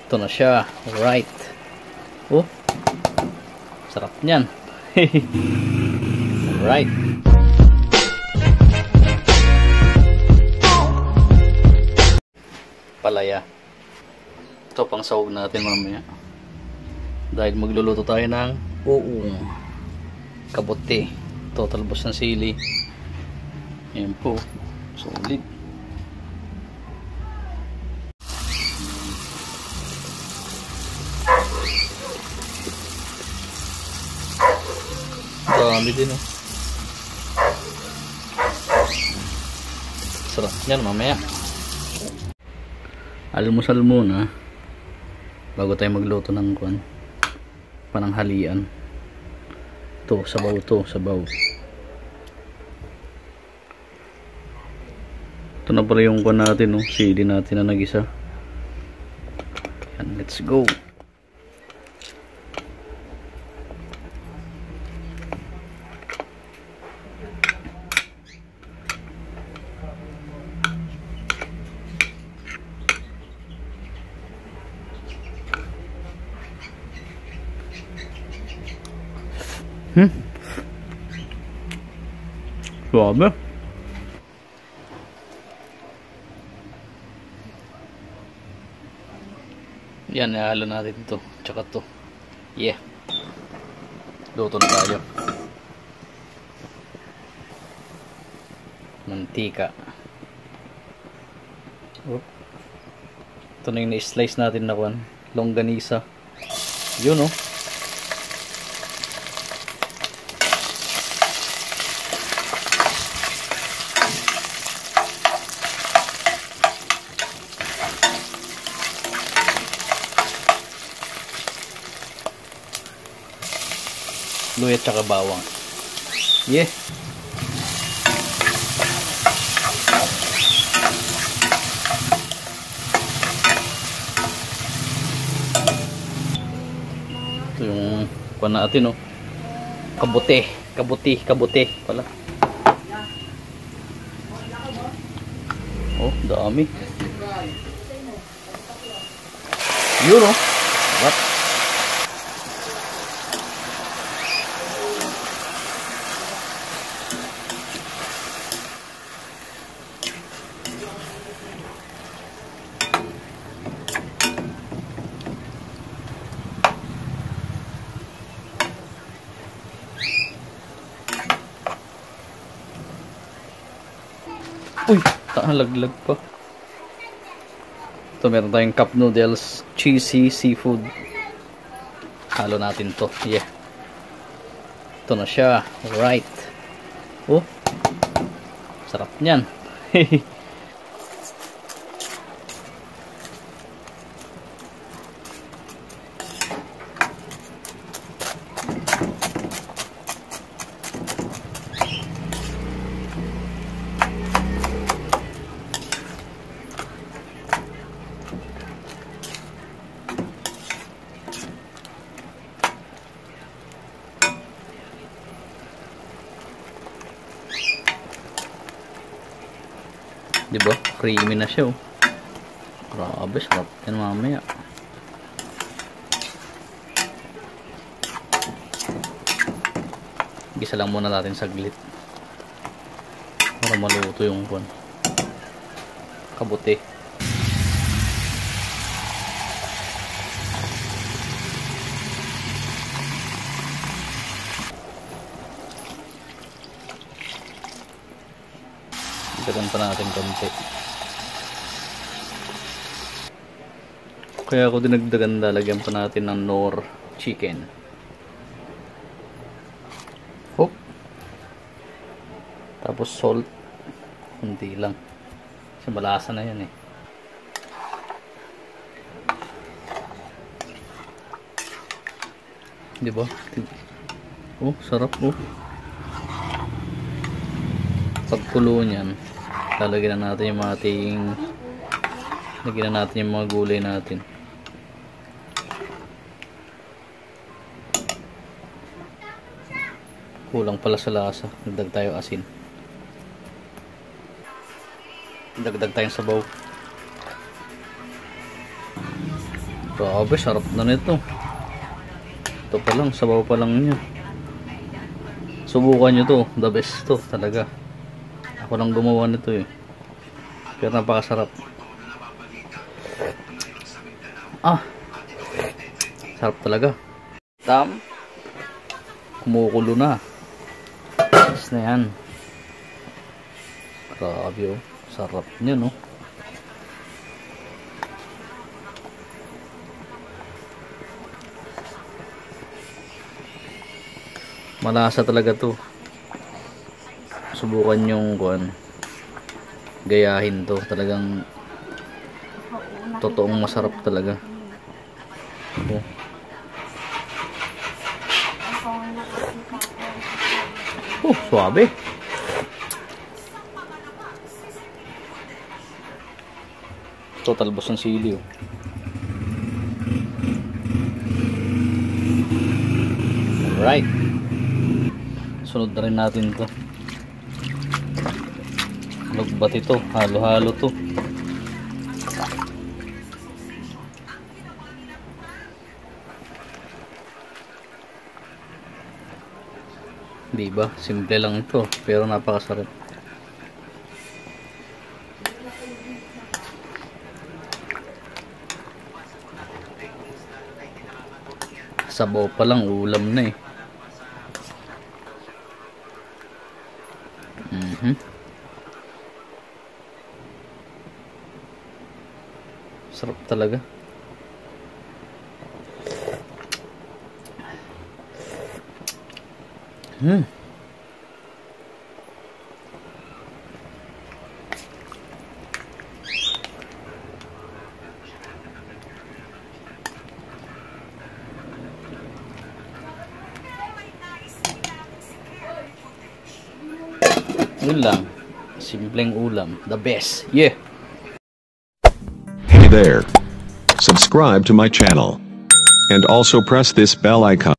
Ito na siya. Right. Oh. Sarap niyan. Alright. Palaya. Ito pang sahog natin mamaya. Dahil magluluto tayo ng uong kabote. Ito talbos ng sili. Ayan po. Solid. Dami din oh. Sarap yan mamaya. Almusal muna bago tayo magluto ng pananghalian. To sabaw, sabaw. Ito na pala yung natin, no? Sili natin na nagisa. Yan, let's go. Suabe. Yan, ihalo natin ito. Tsaka ito. Yeah. Luto na tayo. Mantika. Ito na yung na-slice natin na longganisa. Yun, oh. Luya tsaka bawang. Yeah. Ito yung natin, oh. Kabote pala. Oh, dami. Yun, oh. What? Uy, laglag pa. Ito meron tayong cup noodles, cheesy seafood. Halo natin to. Yeah. Ito na siya. Right. Oh. Sarap niyan. Diba? Creamy na siya, oh. Grabe, sarap yan mamaya. Gisa lang muna natin saglit para maluto yung kabote. Dagan pa natin konti. Kaya ako dinagdagan, lalagyan pa natin ng Knorr chicken. Hop. Tapos salt. Kunti lang. Kasi malasa na yan, eh. Diba? Oh, sarap, oh. Pagkulo niyan, lalagyan na natin yung mga gulay natin. Kulang pala sa lasa, dagdag tayo asin. Dagdag tayong sabaw. Grabe, sarap na nito. Ito pa lang, sabaw pa lang niya. Subukan nyo to, the best to talaga. Ako lang gumawa nito eh. Pero napakasarap. Sarap talaga. Kumukulo na. Tapos na yan. Grabe oh. Sarap niya no. Malasa talaga to. Subukan yung gayahin to. Talagang totoong masarap talaga. Suabe. Total boss ng sili. Alright. Sunod na rin natin to. Lugbat ito. Halo-halo to. Diba? Simple lang ito. Pero napakasarap. Sabaw pa lang. Ulam na eh. Sarap talaga. Yun lang. Simpleng ulam. The best. Yeah. Hey there. Subscribe to my channel. And also press this bell icon.